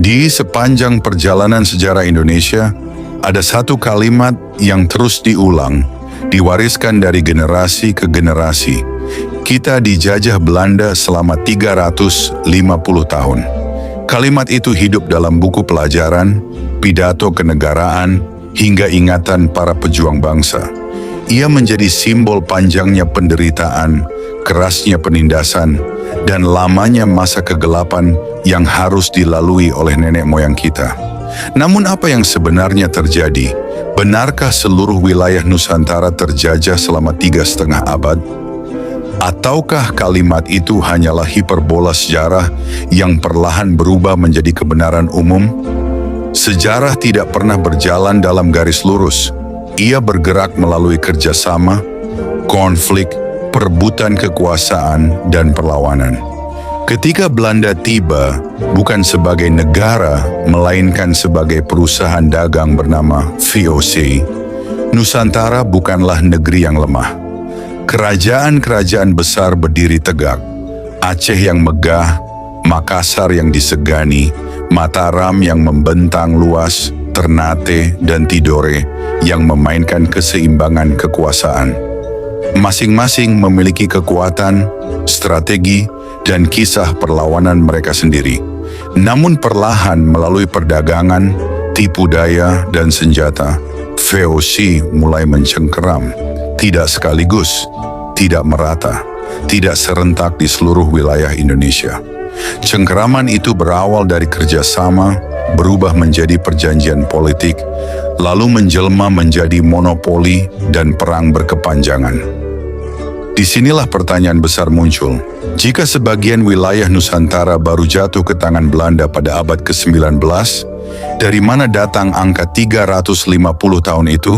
Di sepanjang perjalanan sejarah Indonesia, ada satu kalimat yang terus diulang, diwariskan dari generasi ke generasi. Kita dijajah Belanda selama 350 tahun. Kalimat itu hidup dalam buku pelajaran, pidato kenegaraan, hingga ingatan para pejuang bangsa. Ia menjadi simbol panjangnya penderitaan, kerasnya penindasan, dan lamanya masa kegelapan yang harus dilalui oleh nenek moyang kita. Namun apa yang sebenarnya terjadi? Benarkah seluruh wilayah Nusantara terjajah selama 3,5 abad? Ataukah kalimat itu hanyalah hiperbola sejarah yang perlahan berubah menjadi kebenaran umum? Sejarah tidak pernah berjalan dalam garis lurus. Ia bergerak melalui kerjasama, konflik, perebutan kekuasaan, dan perlawanan. Ketika Belanda tiba, bukan sebagai negara, melainkan sebagai perusahaan dagang bernama VOC, Nusantara bukanlah negeri yang lemah. Kerajaan-kerajaan besar berdiri tegak. Aceh yang megah, Makassar yang disegani, Mataram yang membentang luas, Ternate dan Tidore yang memainkan keseimbangan kekuasaan. Masing-masing memiliki kekuatan, strategi, dan kisah perlawanan mereka sendiri. Namun perlahan melalui perdagangan, tipu daya, dan senjata, VOC mulai mencengkeram. Tidak sekaligus, tidak merata, tidak serentak di seluruh wilayah Indonesia. Cengkeraman itu berawal dari kerjasama, berubah menjadi perjanjian politik, lalu menjelma menjadi monopoli dan perang berkepanjangan. Disinilah pertanyaan besar muncul. Jika sebagian wilayah Nusantara baru jatuh ke tangan Belanda pada abad ke-19, dari mana datang angka 350 tahun itu?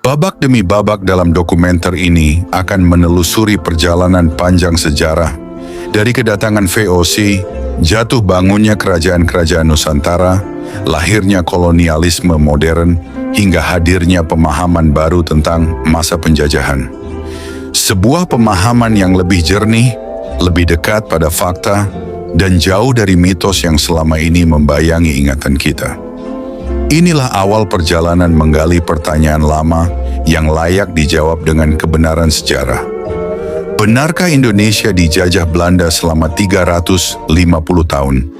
Babak demi babak dalam dokumenter ini akan menelusuri perjalanan panjang sejarah dari kedatangan VOC, jatuh bangunnya kerajaan-kerajaan Nusantara, lahirnya kolonialisme modern, hingga hadirnya pemahaman baru tentang masa penjajahan. Sebuah pemahaman yang lebih jernih, lebih dekat pada fakta, dan jauh dari mitos yang selama ini membayangi ingatan kita. Inilah awal perjalanan menggali pertanyaan lama yang layak dijawab dengan kebenaran sejarah. Benarkah Indonesia dijajah Belanda selama 350 tahun?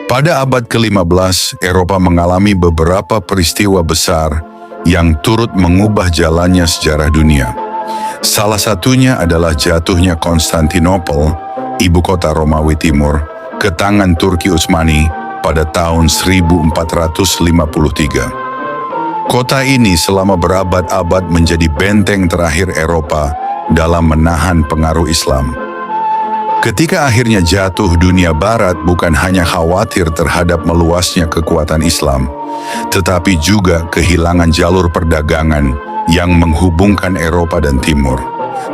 Pada abad ke-15, Eropa mengalami beberapa peristiwa besar yang turut mengubah jalannya sejarah dunia. Salah satunya adalah jatuhnya Konstantinopel, ibu kota Romawi Timur, ke tangan Turki Utsmani pada tahun 1453. Kota ini selama berabad-abad menjadi benteng terakhir Eropa dalam menahan pengaruh Islam. Ketika akhirnya jatuh, dunia Barat bukan hanya khawatir terhadap meluasnya kekuatan Islam, tetapi juga kehilangan jalur perdagangan yang menghubungkan Eropa dan Timur.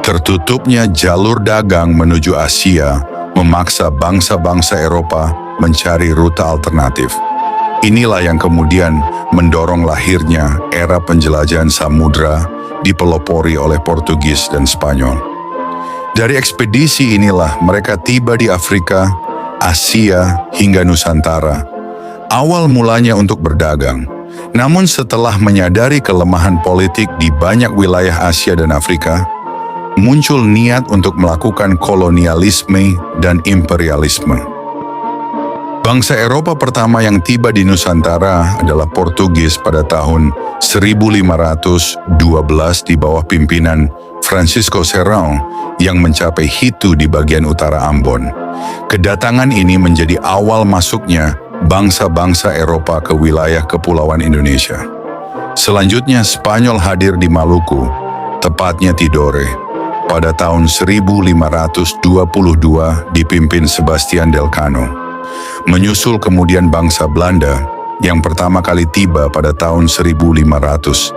Tertutupnya jalur dagang menuju Asia memaksa bangsa-bangsa Eropa mencari rute alternatif. Inilah yang kemudian mendorong lahirnya era penjelajahan samudra dipelopori oleh Portugis dan Spanyol. Dari ekspedisi inilah mereka tiba di Afrika, Asia, hingga Nusantara. Awal mulanya untuk berdagang. Namun setelah menyadari kelemahan politik di banyak wilayah Asia dan Afrika, muncul niat untuk melakukan kolonialisme dan imperialisme. Bangsa Eropa pertama yang tiba di Nusantara adalah Portugis pada tahun 1512 di bawah pimpinan Francisco Serrão yang mencapai Hitu di bagian utara Ambon. Kedatangan ini menjadi awal masuknya bangsa-bangsa Eropa ke wilayah kepulauan Indonesia. Selanjutnya Spanyol hadir di Maluku, tepatnya Tidore, pada tahun 1522 dipimpin Sebastian Elcano. Menyusul kemudian bangsa Belanda yang pertama kali tiba pada tahun 1596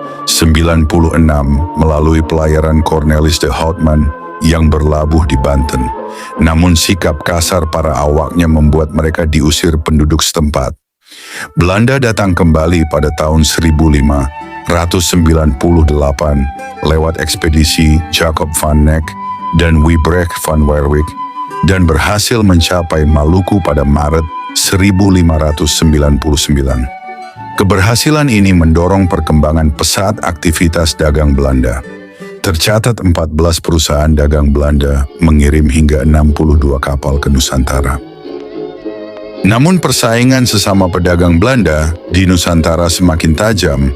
melalui pelayaran Cornelis de Houtman yang berlabuh di Banten. Namun sikap kasar para awaknya membuat mereka diusir penduduk setempat. Belanda datang kembali pada tahun 1598 lewat ekspedisi Jacob van Neck dan Wybrecht van Werwijk dan berhasil mencapai Maluku pada Maret 1599. Keberhasilan ini mendorong perkembangan pesat aktivitas dagang Belanda. Tercatat 14 perusahaan dagang Belanda mengirim hingga 62 kapal ke Nusantara. Namun persaingan sesama pedagang Belanda di Nusantara semakin tajam,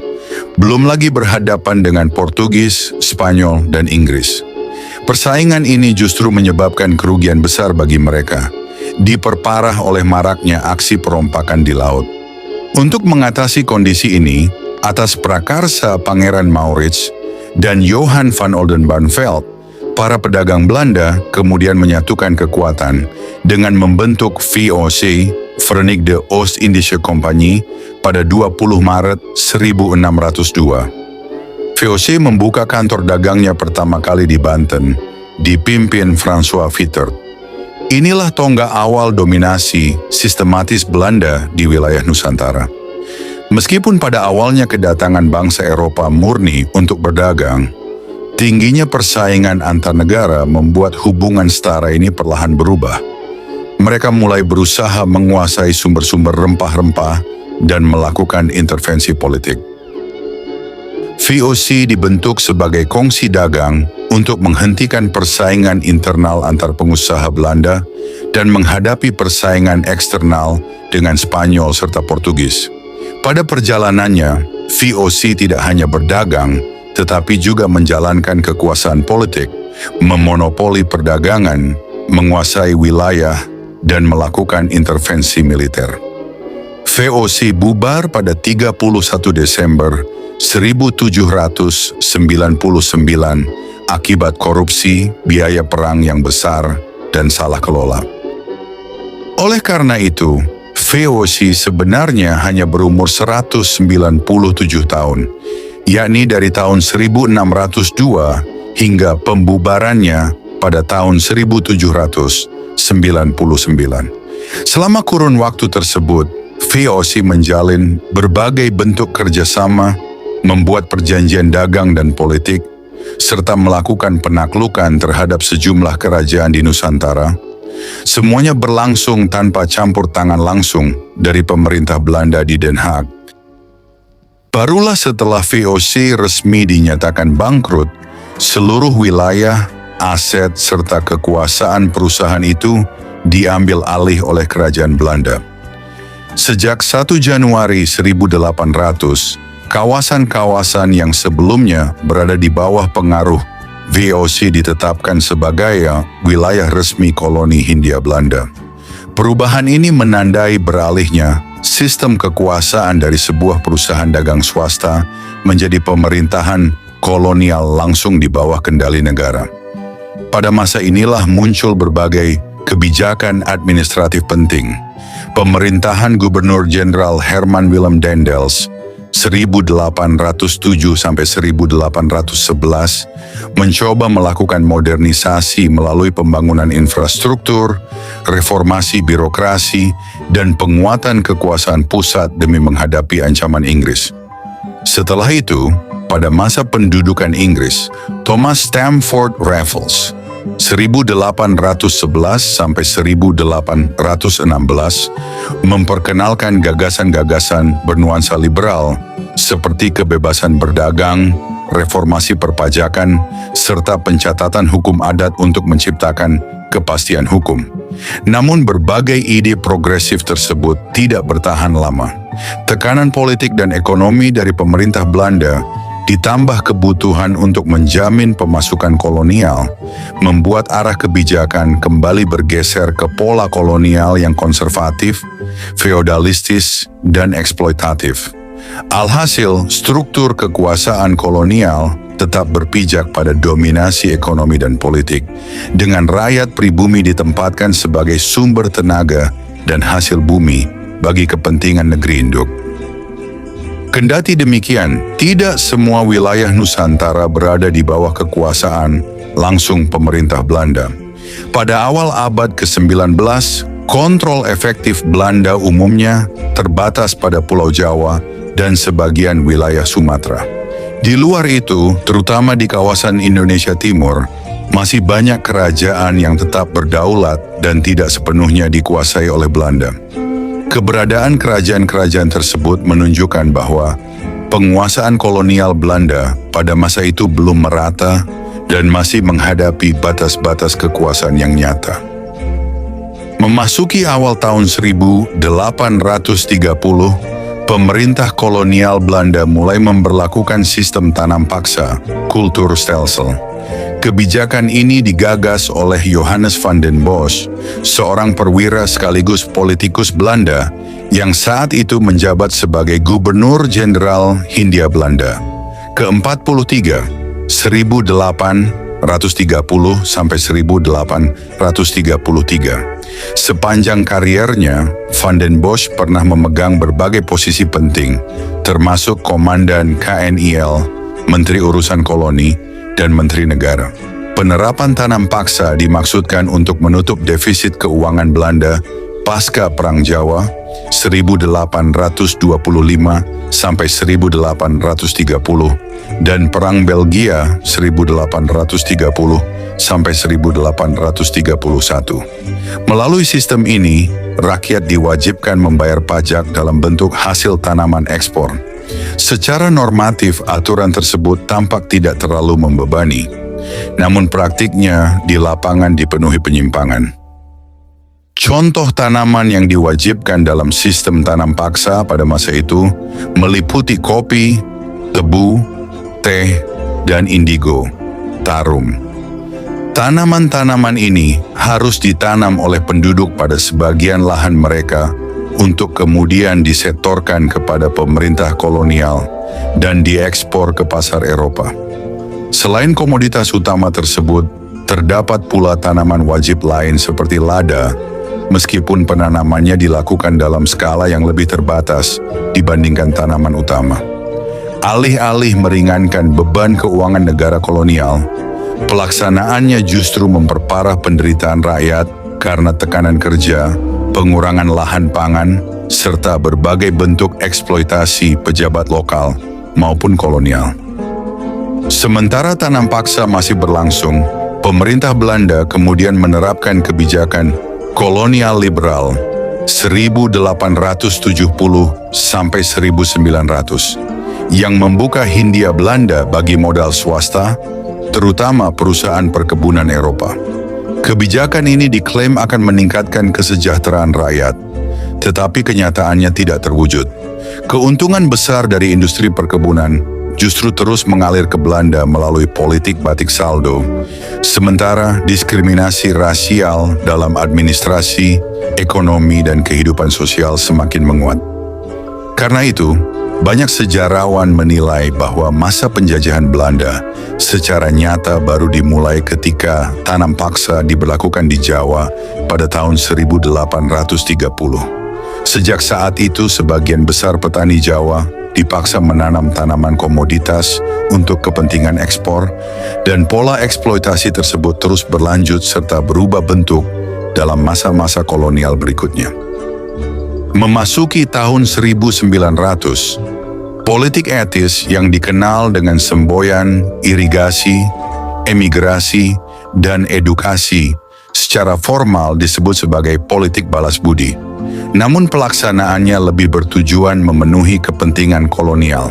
belum lagi berhadapan dengan Portugis, Spanyol, dan Inggris. Persaingan ini justru menyebabkan kerugian besar bagi mereka, diperparah oleh maraknya aksi perompakan di laut. Untuk mengatasi kondisi ini, atas prakarsa Pangeran Maurits dan Johan van Oldenbarnevelt, para pedagang Belanda kemudian menyatukan kekuatan dengan membentuk VOC, Verenigde Oost-Indische Compagnie, pada 20 Maret 1602. VOC membuka kantor dagangnya pertama kali di Banten, dipimpin François Vittert. Inilah tonggak awal dominasi sistematis Belanda di wilayah Nusantara. Meskipun pada awalnya kedatangan bangsa Eropa murni untuk berdagang, tingginya persaingan antar negara membuat hubungan setara ini perlahan berubah. Mereka mulai berusaha menguasai sumber-sumber rempah-rempah dan melakukan intervensi politik. VOC dibentuk sebagai kongsi dagang untuk menghentikan persaingan internal antar pengusaha Belanda dan menghadapi persaingan eksternal dengan Spanyol serta Portugis. Pada perjalanannya, VOC tidak hanya berdagang, tetapi juga menjalankan kekuasaan politik, memonopoli perdagangan, menguasai wilayah, dan melakukan intervensi militer. VOC bubar pada 31 Desember 1799 akibat korupsi, biaya perang yang besar, dan salah kelola. Oleh karena itu, VOC sebenarnya hanya berumur 197 tahun, yakni dari tahun 1602 hingga pembubarannya pada tahun 1799. Selama kurun waktu tersebut, VOC menjalin berbagai bentuk kerjasama, membuat perjanjian dagang dan politik, serta melakukan penaklukan terhadap sejumlah kerajaan di Nusantara. Semuanya berlangsung tanpa campur tangan langsung dari pemerintah Belanda di Den Haag. Barulah setelah VOC resmi dinyatakan bangkrut, seluruh wilayah, aset, serta kekuasaan perusahaan itu diambil alih oleh kerajaan Belanda. Sejak 1 Januari 1800, kawasan-kawasan yang sebelumnya berada di bawah pengaruh VOC ditetapkan sebagai wilayah resmi koloni Hindia Belanda. Perubahan ini menandai beralihnya sistem kekuasaan dari sebuah perusahaan dagang swasta menjadi pemerintahan kolonial langsung di bawah kendali negara. Pada masa inilah muncul berbagai kebijakan administratif penting. Pemerintahan Gubernur Jenderal Herman Willem Daendels 1807 sampai 1811 mencoba melakukan modernisasi melalui pembangunan infrastruktur, reformasi birokrasi, dan penguatan kekuasaan pusat demi menghadapi ancaman Inggris. Setelah itu, pada masa pendudukan Inggris, Thomas Stamford Raffles 1811 sampai 1816 memperkenalkan gagasan-gagasan bernuansa liberal seperti kebebasan berdagang, reformasi perpajakan, serta pencatatan hukum adat untuk menciptakan kepastian hukum. Namun berbagai ide progresif tersebut tidak bertahan lama. Tekanan politik dan ekonomi dari pemerintah Belanda ditambah kebutuhan untuk menjamin pemasukan kolonial, membuat arah kebijakan kembali bergeser ke pola kolonial yang konservatif, feodalistis, dan eksploitatif. Alhasil, struktur kekuasaan kolonial tetap berpijak pada dominasi ekonomi dan politik, dengan rakyat pribumi ditempatkan sebagai sumber tenaga dan hasil bumi bagi kepentingan negeri induk. Kendati demikian, tidak semua wilayah Nusantara berada di bawah kekuasaan langsung pemerintah Belanda. Pada awal abad ke-19, kontrol efektif Belanda umumnya terbatas pada Pulau Jawa dan sebagian wilayah Sumatera. Di luar itu, terutama di kawasan Indonesia Timur, masih banyak kerajaan yang tetap berdaulat dan tidak sepenuhnya dikuasai oleh Belanda. Keberadaan kerajaan-kerajaan tersebut menunjukkan bahwa penguasaan kolonial Belanda pada masa itu belum merata dan masih menghadapi batas-batas kekuasaan yang nyata. Memasuki awal tahun 1830, pemerintah kolonial Belanda mulai memberlakukan sistem tanam paksa, kulturstelsel. Kebijakan ini digagas oleh Johannes van den Bosch, seorang perwira sekaligus politikus Belanda yang saat itu menjabat sebagai Gubernur Jenderal Hindia Belanda. Ke-43, 1830 sampai 1833. Sepanjang kariernya, Van den Bosch pernah memegang berbagai posisi penting, termasuk Komandan KNIL, Menteri Urusan Koloni, dan Menteri Negara. Penerapan tanam paksa dimaksudkan untuk menutup defisit keuangan Belanda pasca Perang Jawa 1825 sampai 1830 dan Perang Belgia 1830 sampai 1831. Melalui sistem ini, rakyat diwajibkan membayar pajak dalam bentuk hasil tanaman ekspor. Secara normatif, aturan tersebut tampak tidak terlalu membebani. Namun praktiknya di lapangan dipenuhi penyimpangan. Contoh tanaman yang diwajibkan dalam sistem tanam paksa pada masa itu meliputi kopi, tebu, teh, dan indigo, tarum. Tanaman-tanaman ini harus ditanam oleh penduduk pada sebagian lahan mereka untuk kemudian disetorkan kepada pemerintah kolonial dan diekspor ke pasar Eropa. Selain komoditas utama tersebut, terdapat pula tanaman wajib lain seperti lada, meskipun penanamannya dilakukan dalam skala yang lebih terbatas dibandingkan tanaman utama. Alih-alih meringankan beban keuangan negara kolonial, pelaksanaannya justru memperparah penderitaan rakyat karena tekanan kerja, pengurangan lahan pangan, serta berbagai bentuk eksploitasi pejabat lokal maupun kolonial. Sementara tanam paksa masih berlangsung, pemerintah Belanda kemudian menerapkan kebijakan kolonial liberal 1870 sampai 1900 yang membuka Hindia Belanda bagi modal swasta, terutama perusahaan perkebunan Eropa. Kebijakan ini diklaim akan meningkatkan kesejahteraan rakyat, tetapi kenyataannya tidak terwujud. Keuntungan besar dari industri perkebunan justru terus mengalir ke Belanda melalui politik batik saldo, sementara diskriminasi rasial dalam administrasi, ekonomi, dan kehidupan sosial semakin menguat. Karena itu, banyak sejarawan menilai bahwa masa penjajahan Belanda secara nyata baru dimulai ketika tanam paksa diberlakukan di Jawa pada tahun 1830. Sejak saat itu, sebagian besar petani Jawa dipaksa menanam tanaman komoditas untuk kepentingan ekspor, dan pola eksploitasi tersebut terus berlanjut serta berubah bentuk dalam masa-masa kolonial berikutnya. Memasuki tahun 1900, politik etis yang dikenal dengan semboyan irigasi, emigrasi, dan edukasi secara formal disebut sebagai politik balas budi. Namun pelaksanaannya lebih bertujuan memenuhi kepentingan kolonial.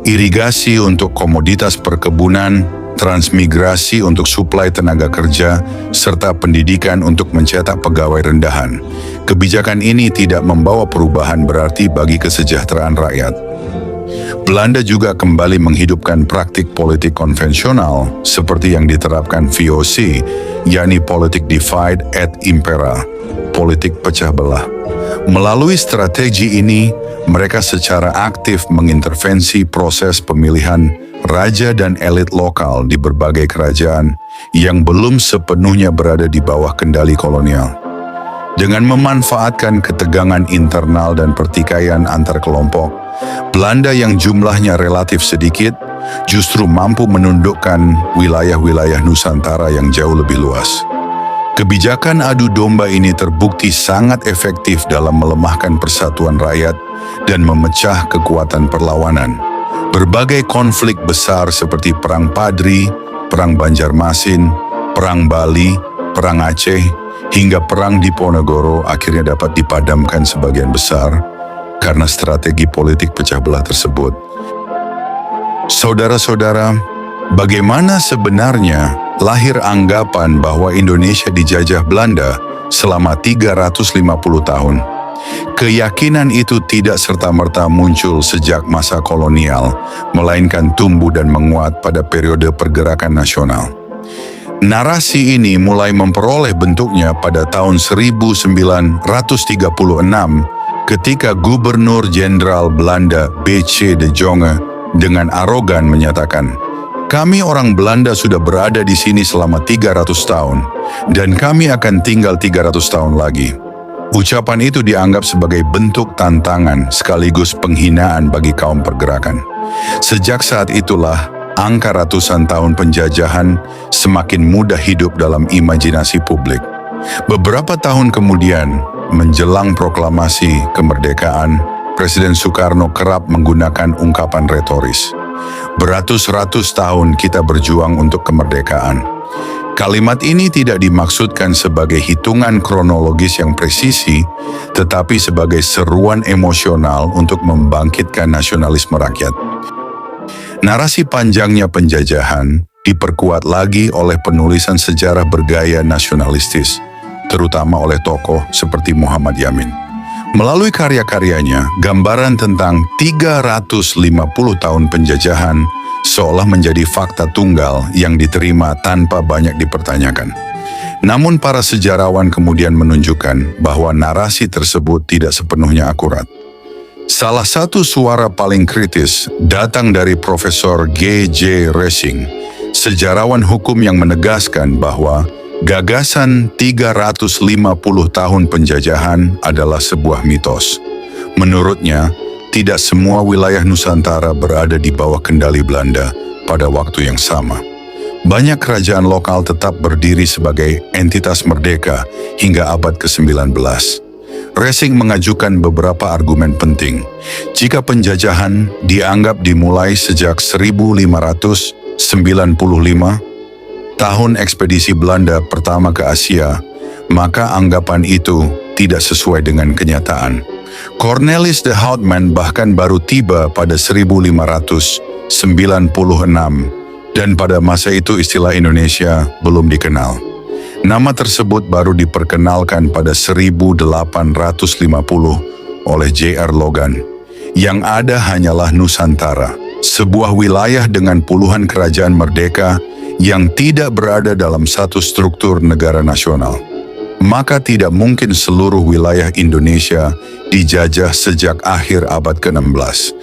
Irigasi untuk komoditas perkebunan, transmigrasi untuk suplai tenaga kerja, serta pendidikan untuk mencetak pegawai rendahan. Kebijakan ini tidak membawa perubahan berarti bagi kesejahteraan rakyat. Belanda juga kembali menghidupkan praktik politik konvensional seperti yang diterapkan VOC, yakni politik divide et impera, politik pecah belah. Melalui strategi ini, mereka secara aktif mengintervensi proses pemilihan raja dan elit lokal di berbagai kerajaan yang belum sepenuhnya berada di bawah kendali kolonial. Dengan memanfaatkan ketegangan internal dan pertikaian antar kelompok, Belanda yang jumlahnya relatif sedikit justru mampu menundukkan wilayah-wilayah Nusantara yang jauh lebih luas. Kebijakan adu domba ini terbukti sangat efektif dalam melemahkan persatuan rakyat dan memecah kekuatan perlawanan. Berbagai konflik besar seperti Perang Padri, Perang Banjarmasin, Perang Bali, Perang Aceh, hingga perang Diponegoro akhirnya dapat dipadamkan sebagian besar karena strategi politik pecah belah tersebut. Saudara-saudara, bagaimana sebenarnya lahir anggapan bahwa Indonesia dijajah Belanda selama 350 tahun? Keyakinan itu tidak serta-merta muncul sejak masa kolonial, melainkan tumbuh dan menguat pada periode pergerakan nasional. Narasi ini mulai memperoleh bentuknya pada tahun 1936 ketika Gubernur Jenderal Belanda B.C. de Jonge dengan arogan menyatakan, "Kami orang Belanda sudah berada di sini selama 300 tahun dan kami akan tinggal 300 tahun lagi." Ucapan itu dianggap sebagai bentuk tantangan sekaligus penghinaan bagi kaum pergerakan. Sejak saat itulah, angka ratusan tahun penjajahan semakin mudah hidup dalam imajinasi publik. Beberapa tahun kemudian, menjelang proklamasi kemerdekaan, Presiden Soekarno kerap menggunakan ungkapan retoris. "Beratus-ratus tahun kita berjuang untuk kemerdekaan." Kalimat ini tidak dimaksudkan sebagai hitungan kronologis yang presisi, tetapi sebagai seruan emosional untuk membangkitkan nasionalisme rakyat. Narasi panjangnya penjajahan diperkuat lagi oleh penulisan sejarah bergaya nasionalistis, terutama oleh tokoh seperti Muhammad Yamin. Melalui karya-karyanya, gambaran tentang 350 tahun penjajahan seolah menjadi fakta tunggal yang diterima tanpa banyak dipertanyakan. Namun para sejarawan kemudian menunjukkan bahwa narasi tersebut tidak sepenuhnya akurat. Salah satu suara paling kritis datang dari Profesor G.J. Racing, sejarawan hukum yang menegaskan bahwa gagasan 350 tahun penjajahan adalah sebuah mitos. Menurutnya, tidak semua wilayah Nusantara berada di bawah kendali Belanda pada waktu yang sama. Banyak kerajaan lokal tetap berdiri sebagai entitas merdeka hingga abad ke-19. Racing mengajukan beberapa argumen penting. Jika penjajahan dianggap dimulai sejak 1595, tahun ekspedisi Belanda pertama ke Asia, maka anggapan itu tidak sesuai dengan kenyataan. Cornelis de Houtman bahkan baru tiba pada 1596 dan pada masa itu istilah Indonesia belum dikenal. Nama tersebut baru diperkenalkan pada 1850 oleh J.R. Logan. Yang ada hanyalah Nusantara, sebuah wilayah dengan puluhan kerajaan merdeka yang tidak berada dalam satu struktur negara nasional. Maka tidak mungkin seluruh wilayah Indonesia dijajah sejak akhir abad ke-16.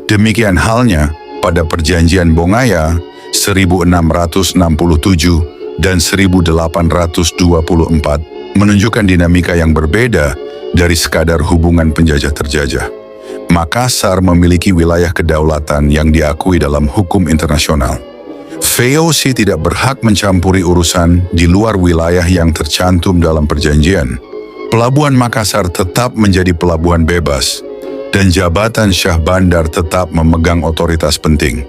Demikian halnya pada Perjanjian Bongaya 1667 dan 1824 menunjukkan dinamika yang berbeda dari sekadar hubungan penjajah-terjajah. Makassar memiliki wilayah kedaulatan yang diakui dalam hukum internasional. VOC tidak berhak mencampuri urusan di luar wilayah yang tercantum dalam perjanjian. Pelabuhan Makassar tetap menjadi pelabuhan bebas, dan jabatan Syah Bandar tetap memegang otoritas penting.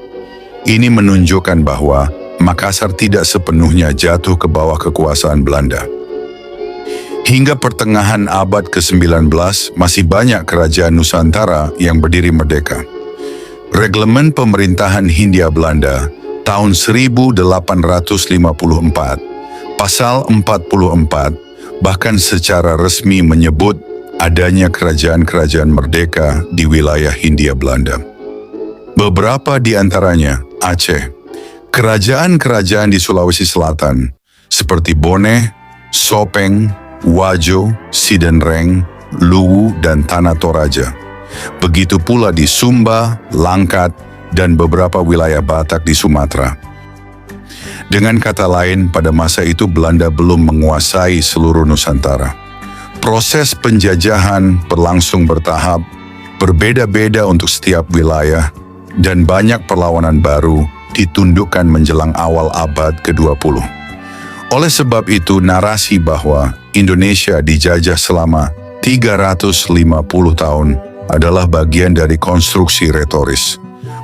Ini menunjukkan bahwa Makassar tidak sepenuhnya jatuh ke bawah kekuasaan Belanda. Hingga pertengahan abad ke-19 masih banyak kerajaan Nusantara yang berdiri merdeka. Reglemen Pemerintahan Hindia Belanda tahun 1854, pasal 44, bahkan secara resmi menyebut adanya kerajaan-kerajaan merdeka di wilayah Hindia Belanda. Beberapa di antaranya Aceh, kerajaan-kerajaan di Sulawesi Selatan seperti Bone, Sopeng, Wajo, Sidenreng, Luwu, dan Tanah Toraja. Begitu pula di Sumba, Langkat, dan beberapa wilayah Batak di Sumatera. Dengan kata lain, pada masa itu Belanda belum menguasai seluruh Nusantara. Proses penjajahan berlangsung bertahap, berbeda-beda untuk setiap wilayah, dan banyak perlawanan baru ditundukkan menjelang awal abad ke-20. Oleh sebab itu, narasi bahwa Indonesia dijajah selama 350 tahun adalah bagian dari konstruksi retoris,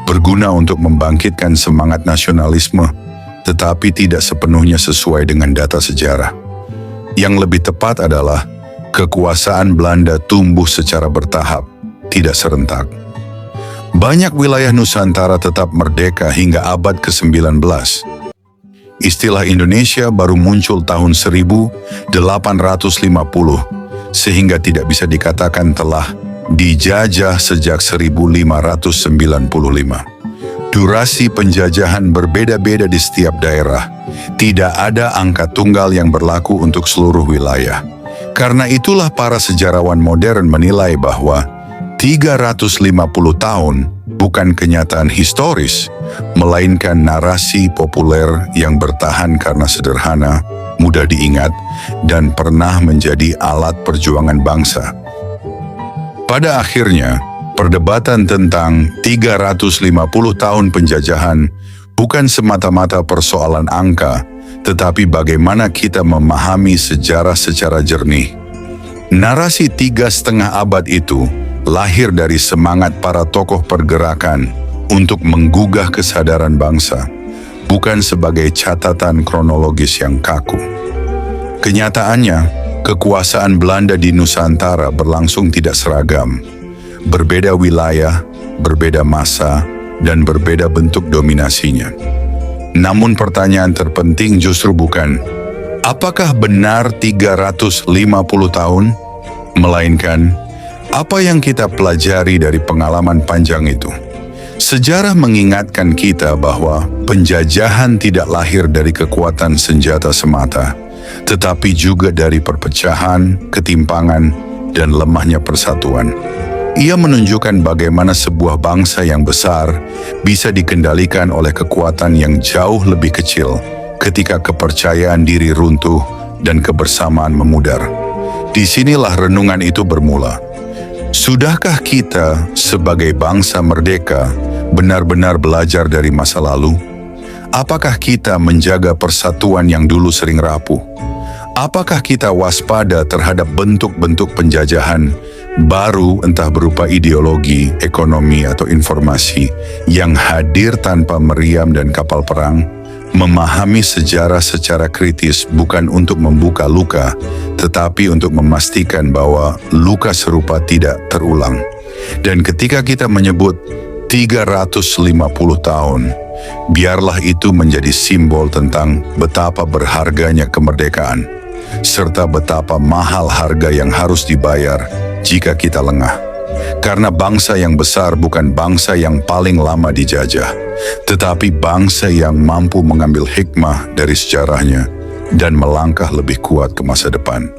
berguna untuk membangkitkan semangat nasionalisme, tetapi tidak sepenuhnya sesuai dengan data sejarah. Yang lebih tepat adalah kekuasaan Belanda tumbuh secara bertahap, tidak serentak. Banyak wilayah Nusantara tetap merdeka hingga abad ke-19. Istilah Indonesia baru muncul tahun 1850, sehingga tidak bisa dikatakan telah dijajah sejak 1595. Durasi penjajahan berbeda-beda di setiap daerah. Tidak ada angka tunggal yang berlaku untuk seluruh wilayah. Karena itulah para sejarawan modern menilai bahwa 350 tahun bukan kenyataan historis, melainkan narasi populer yang bertahan karena sederhana, mudah diingat, dan pernah menjadi alat perjuangan bangsa. Pada akhirnya, perdebatan tentang 350 tahun penjajahan bukan semata-mata persoalan angka, tetapi bagaimana kita memahami sejarah secara jernih. Narasi 3,5 abad itu lahir dari semangat para tokoh pergerakan untuk menggugah kesadaran bangsa, bukan sebagai catatan kronologis yang kaku. Kenyataannya, kekuasaan Belanda di Nusantara berlangsung tidak seragam. Berbeda wilayah, berbeda masa, dan berbeda bentuk dominasinya. Namun pertanyaan terpenting justru bukan, apakah benar 350 tahun? Melainkan, apa yang kita pelajari dari pengalaman panjang itu? Sejarah mengingatkan kita bahwa penjajahan tidak lahir dari kekuatan senjata semata, tetapi juga dari perpecahan, ketimpangan, dan lemahnya persatuan. Ia menunjukkan bagaimana sebuah bangsa yang besar bisa dikendalikan oleh kekuatan yang jauh lebih kecil ketika kepercayaan diri runtuh dan kebersamaan memudar. Disinilah renungan itu bermula. Sudahkah kita sebagai bangsa merdeka benar-benar belajar dari masa lalu? Apakah kita menjaga persatuan yang dulu sering rapuh? Apakah kita waspada terhadap bentuk-bentuk penjajahan baru, entah berupa ideologi, ekonomi, atau informasi yang hadir tanpa meriam dan kapal perang? Memahami sejarah secara kritis bukan untuk membuka luka, tetapi untuk memastikan bahwa luka serupa tidak terulang. Dan ketika kita menyebut 350 tahun, biarlah itu menjadi simbol tentang betapa berharganya kemerdekaan, serta betapa mahal harga yang harus dibayar jika kita lengah. Karena bangsa yang besar bukan bangsa yang paling lama dijajah, tetapi bangsa yang mampu mengambil hikmah dari sejarahnya dan melangkah lebih kuat ke masa depan.